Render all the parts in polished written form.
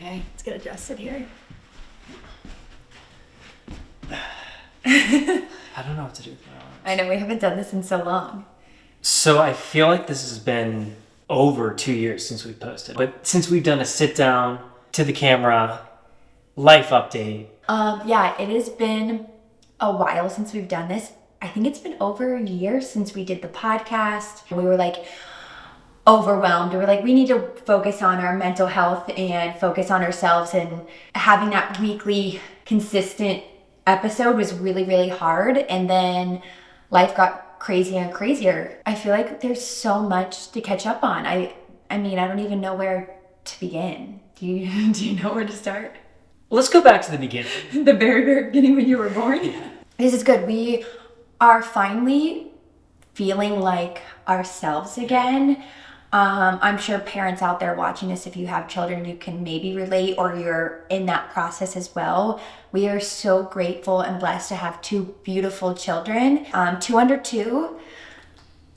Okay, let's get adjusted here. I don't know what to do with my arms. I know we haven't done this in so long. So I feel like this has been over 2 years since we posted. But since we've done a sit down to the camera, life update. Yeah, it has been a while since we've done this. I think it's been over a year since we did the podcast. We were like overwhelmed. We were like, we need to focus on our mental health and focus on ourselves, and having that weekly consistent episode was really, really hard. And then life got crazier and crazier. I feel like there's so much to catch up on. I mean, I don't even know where to begin. Do you know where to start? Let's go back to the beginning. The very, very beginning when you were born? Yeah. This is good. We are finally feeling like ourselves again. I'm sure parents out there watching this, if you have children, you can maybe relate, or you're in that process as well. We are so grateful and blessed to have two beautiful children. 2 under 2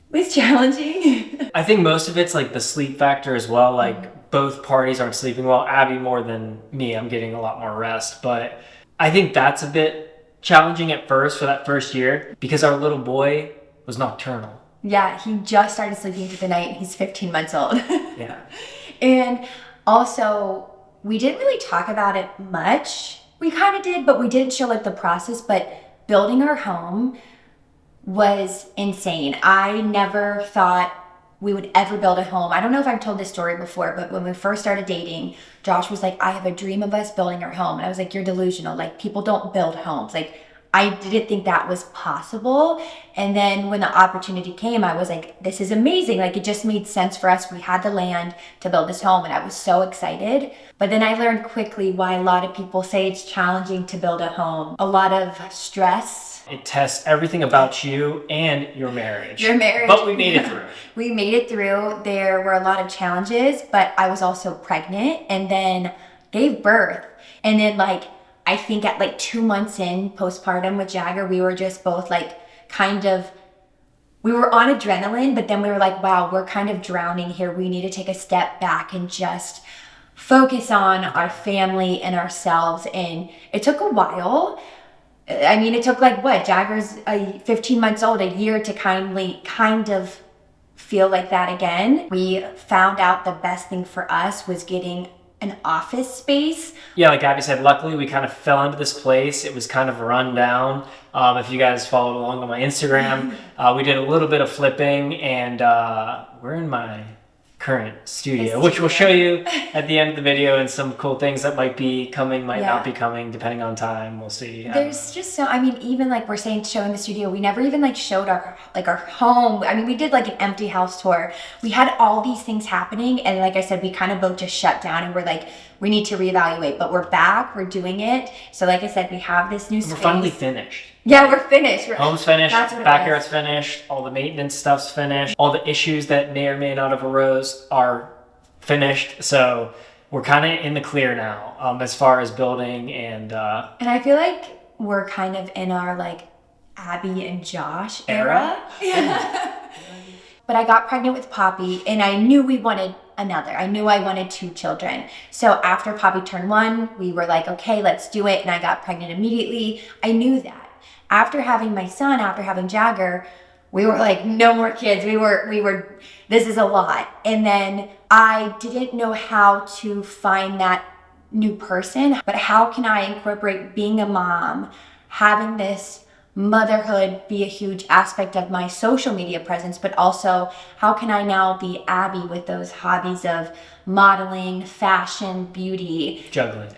was challenging. I think most of it's like the sleep factor as well. Like both parties aren't sleeping well. Abby more than me. I'm getting a lot more rest. But I think that's a bit challenging at first for that first year because our little boy was nocturnal. Yeah, he just started sleeping through the night, and he's 15 months old. Yeah. And also, we didn't really talk about it much. We kind of did, but we didn't show like the process. But building our home was insane. I never thought we would ever build a home. I don't know if I've told this story before, but when we first started dating, Josh was like, I have a dream of us building our home. And I was like, you're delusional. Like, people don't build homes. Like, I didn't think that was possible. And then when the opportunity came, I was like, this is amazing. Like, it just made sense for us. We had the land to build this home, and I was so excited. But then I learned quickly why a lot of people say it's challenging to build a home. A lot of stress. It tests everything about you and your marriage. Your marriage. But we made it through. We made it through. There were a lot of challenges, but I was also pregnant and then gave birth. And then I think at 2 months in postpartum with Jagger, we were just both we were on adrenaline, but then we were like, wow, we're kind of drowning here. We need to take a step back and just focus on our family and ourselves. And it took a while. I mean, it took Jagger's 15 months old, a year to kind of feel like that again. We found out the best thing for us was getting an office space. Yeah, like Abby said, luckily we kind of fell into this place. It was kind of run down. If you guys followed along on my Instagram, we did a little bit of flipping, and we're in my current studio, which we'll show you at the end of the video, and some cool things that might be coming, might not be coming, depending on time. We'll see. There's just so, even we're saying showing the studio, we never even showed our home. I mean, we did an empty house tour. We had all these things happening, and like I said, we kind of both just shut down, and we're like, we need to reevaluate, but we're back, we're doing it. So like I said, we have this new space. We're finally finished. Yeah, we're finished. Home's finished, backyard's finished, all the maintenance stuff's finished, all the issues that may or may not have arose are finished. So we're kind of in the clear now as far as building and I feel like we're kind of in our Abby and Josh era. Yeah. But I got pregnant with Poppy, and I knew we wanted another. I knew I wanted 2 children. So after Poppy turned 1, we were like, okay, let's do it. And I got pregnant immediately. I knew that. After having my son, after having Jagger, we were like, no more kids. We were, this is a lot. And then I didn't know how to find that new person, but how can I incorporate being a mom, having this motherhood be a huge aspect of my social media presence, but also how can I now be Abby with those hobbies of modeling, fashion, beauty, juggling,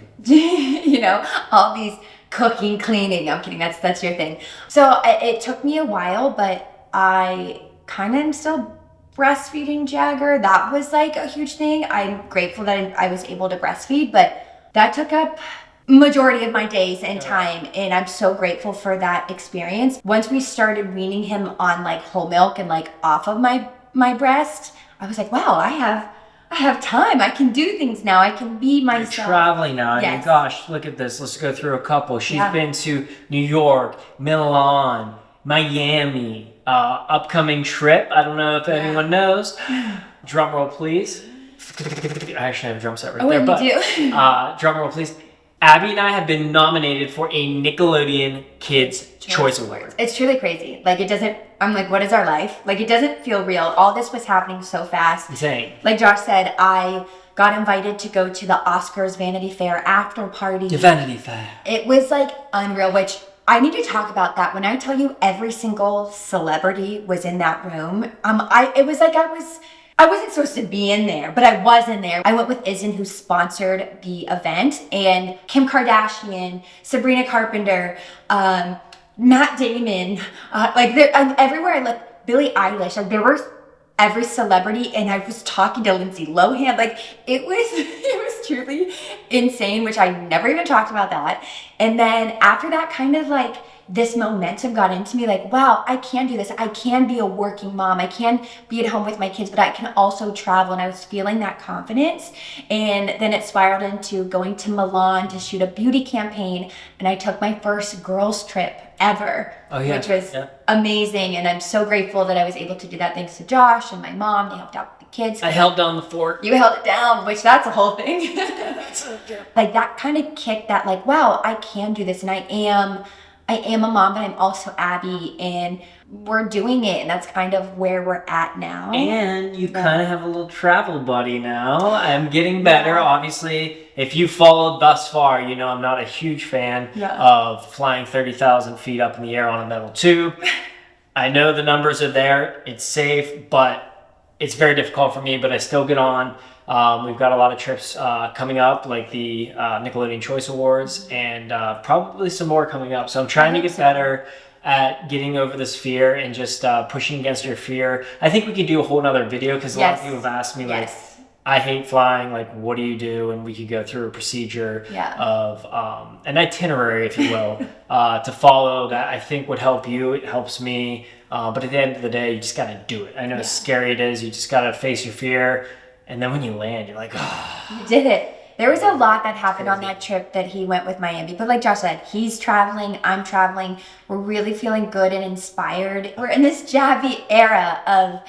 all these cooking, cleaning. I'm kidding. That's your thing. So it took me a while, but I kind of am still breastfeeding Jagger. That was a huge thing. I'm grateful that I was able to breastfeed, but that took up majority of my days and time, and I'm so grateful for that experience. Once we started weaning him on whole milk and off of my breast, I was like, wow, I have time. I can do things now. I can be myself. You're traveling now. Yes. I mean, gosh, look at this. Let's go through a couple. She's been to New York, Milan, Miami, upcoming trip. I don't know if anyone knows. Drum roll, please. I actually have a drum set right Oh, there. you But do? drum roll, please. Abby and I have been nominated for a Nickelodeon Kids Choice Award. It's truly crazy. Like, it doesn't, I'm like, what is our life? Like, it doesn't feel real. All this was happening so fast. Insane. Like Josh said, I got invited to go to the Oscars Vanity Fair after party. The Vanity Fair. It was like unreal, which I need to talk about that. When I tell you every single celebrity was in that room, it was like I wasn't supposed to be in there, but I was in there. I went with Izin, who sponsored the event, and Kim Kardashian, Sabrina Carpenter, Matt Damon, everywhere I looked, Billie Eilish, like there were every celebrity, and I was talking to Lindsay Lohan. Like it was truly insane, which I never even talked about that. And then after that, kind of like this momentum got into me, like, wow, I can do this. I can be a working mom. I can be at home with my kids, but I can also travel. And I was feeling that confidence. And then it spiraled into going to Milan to shoot a beauty campaign. And I took my first girls trip ever, which was amazing. And I'm so grateful that I was able to do that thanks to Josh and my mom. They helped out with the kids. I held down the fort. You held it down, which that's a whole thing. Like that kind of kicked that, like, wow, I can do this. And I am a mom, but I'm also Abby, and we're doing it, and that's kind of where we're at now. And you kind of have a little travel buddy now. I'm getting better. Obviously, if you followed thus far, you know I'm not a huge fan of flying 30,000 feet up in the air on a metal tube. I know the numbers are there. It's safe, but it's very difficult for me, but I still get on. We've got a lot of trips coming up, like the Nickelodeon Choice Awards, and probably some more coming up. So I'm trying to get better at getting over this fear and just pushing against your fear. I think we could do a whole nother video because a lot of people have asked me, like, I hate flying, like, what do you do? And we could go through a procedure of an itinerary, if you will, to follow that I think would help you. It helps me. But at the end of the day, you just got to do it. I know how scary it is. You just got to face your fear. And then when you land, you're like, oh. You did it. There was a lot that happened on that trip that he went with Miami. But like Josh said, he's traveling, I'm traveling. We're really feeling good and inspired. We're in this Javi era of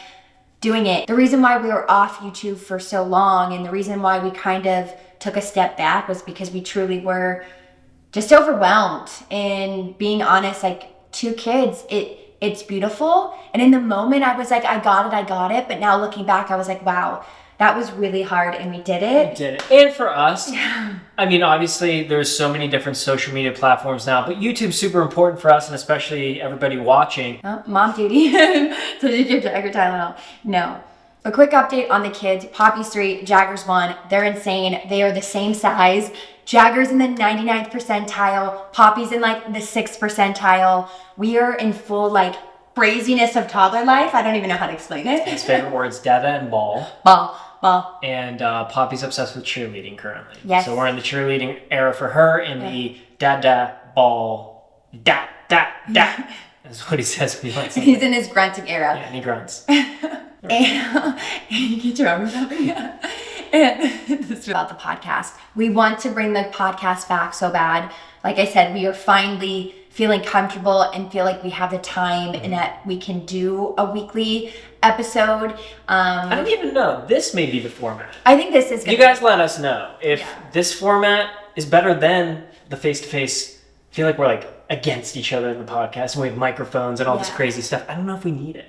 doing it. The reason why we were off YouTube for so long and the reason why we kind of took a step back was because we truly were just overwhelmed. And being honest, like 2 kids, it's beautiful. And in the moment I was like, I got it. But now looking back, I was like, wow, that was really hard, and we did it. We did it. And for us, I mean, obviously, there's so many different social media platforms now, but YouTube's super important for us, and especially everybody watching. Oh, mom duty. So you give Jagger Tylenol. No. A quick update on the kids. Poppy's 3, Jagger's 1. They're insane. They are the same size. Jagger's in the 99th percentile. Poppy's in like the 6th percentile. We are in full like craziness of toddler life. I don't even know how to explain it. His favorite words, dada and ball. Ball. And Poppy's obsessed with cheerleading currently. Yes. So we're in the cheerleading era for her, and the dada, ball, da. That's what he says when he wants something. He's in his grunting era. Yeah, and he grunts. And you remember that? And this is about the podcast. We want to bring the podcast back so bad. Like I said, we are finally feeling comfortable and feel like we have the time and that we can do a weekly episode. I don't even know. This may be the format. I think this is good. You guys let us know if this format is better than the face-to-face. I feel like we're like against each other in the podcast and we have microphones and all this crazy stuff. I don't know if we need it.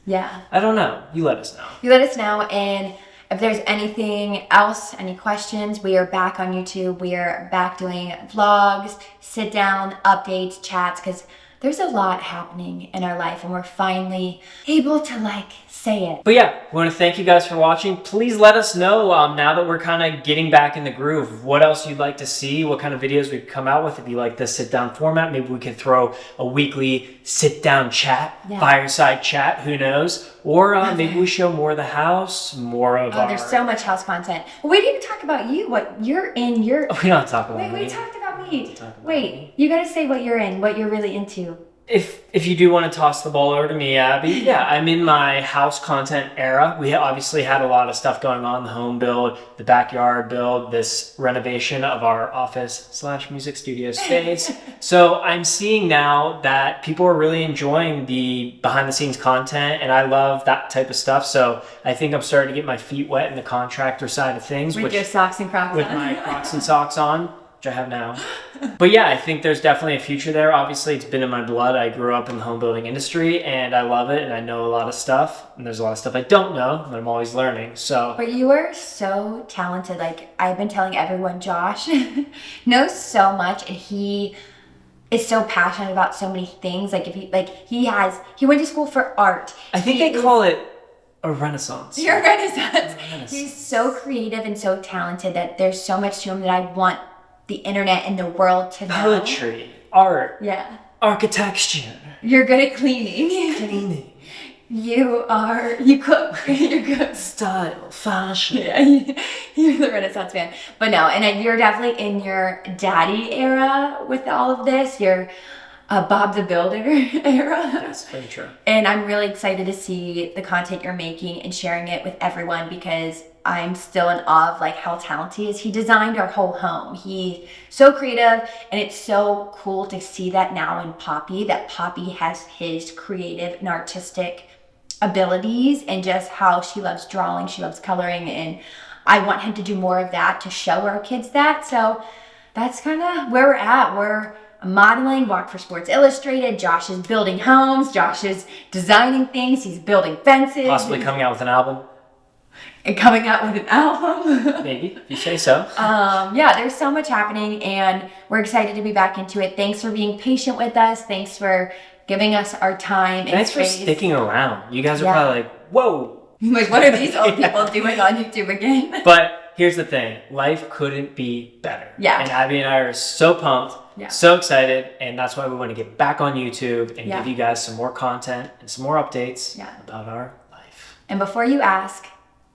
Yeah. I don't know. You let us know. You let us know, and if there's anything else, any questions, we are back on YouTube. We are back doing vlogs, sit down, updates, chats, because there's a lot happening in our life and we're finally able to like say it. But yeah, we want to thank you guys for watching. Please let us know now that we're kind of getting back in the groove, what else you'd like to see, what kind of videos we come out with. If you like this sit down format, maybe we could throw a weekly sit down chat, fireside chat, who knows? Or maybe we show more of the house, more of our... There's so much house content. Well, we didn't even talk about you, what you're in, your... We don't talk about me. Wait, we talked about me. Wait, you gotta say what you're in, what you're really into. If you do want to toss the ball over to me, Abby, yeah, I'm in my house content era. We obviously had a lot of stuff going on, the home build, the backyard build, this renovation of our office/music studio space. So I'm seeing now that people are really enjoying the behind the scenes content, and I love that type of stuff. So I think I'm starting to get my feet wet in the contractor side of things. With your socks and Crocs with on. my Crocs and socks on, which I have now. But yeah, I think there's definitely a future there. Obviously, it's been in my blood. I grew up in the home building industry, and I love it, and I know a lot of stuff. And there's a lot of stuff I don't know, but I'm always learning. So, But you are so talented. Like, I've been telling everyone, Josh knows so much, and he is so passionate about so many things. Like, he went to school for art. I think they call it a renaissance. You're a renaissance. He's so creative and so talented that there's so much to him that I want the internet and the world to know. Poetry, art, Yeah. architecture, You're good at cleaning. cleaning, You cook. You're good. style, fashion. Yeah, you're the Renaissance man. But no, and you're definitely in your daddy era with all of this. You're Bob the Builder era. That's very true. And I'm really excited to see the content you're making and sharing it with everyone because I'm still in awe of like how talented he is. He designed our whole home. He's so creative, and it's so cool to see that now in Poppy, that Poppy has his creative and artistic abilities and just how she loves drawing, she loves coloring, and I want him to do more of that to show our kids that. So that's kind of where we're at. We're modeling, Walk for Sports Illustrated. Josh is building homes. Josh is designing things. He's building fences. Possibly coming out with an album. And coming out with an album. Maybe, if you say so. Yeah, there's so much happening, and we're excited to be back into it. Thanks for being patient with us. Thanks for giving us our time and Thanks for space. sticking around. You guys are Yeah. probably like, whoa. Like, what are these old people doing on YouTube again? But here's the thing. Life couldn't be better. Yeah. And Abby and I are so pumped, Yeah. so excited, and that's why we want to get back on YouTube and Yeah. give you guys some more content and some more updates Yeah. about our life. And before you ask,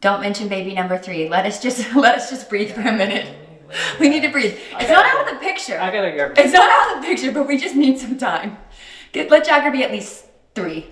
don't mention baby number 3. Let us just breathe for a minute. We need to breathe. It's not out of the picture. I gotta go. It's not out of the picture, but we just need some time. Let Jagger be at least 3.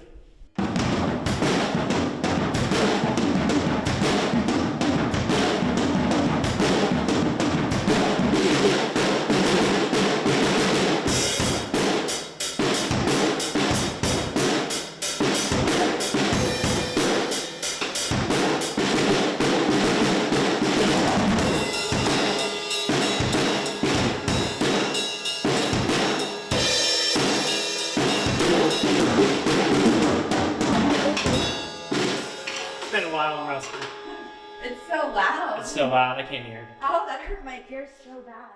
It's been a while, Rusty. It's so loud. It's so loud, I can't hear. Oh, that hurt my ears so bad.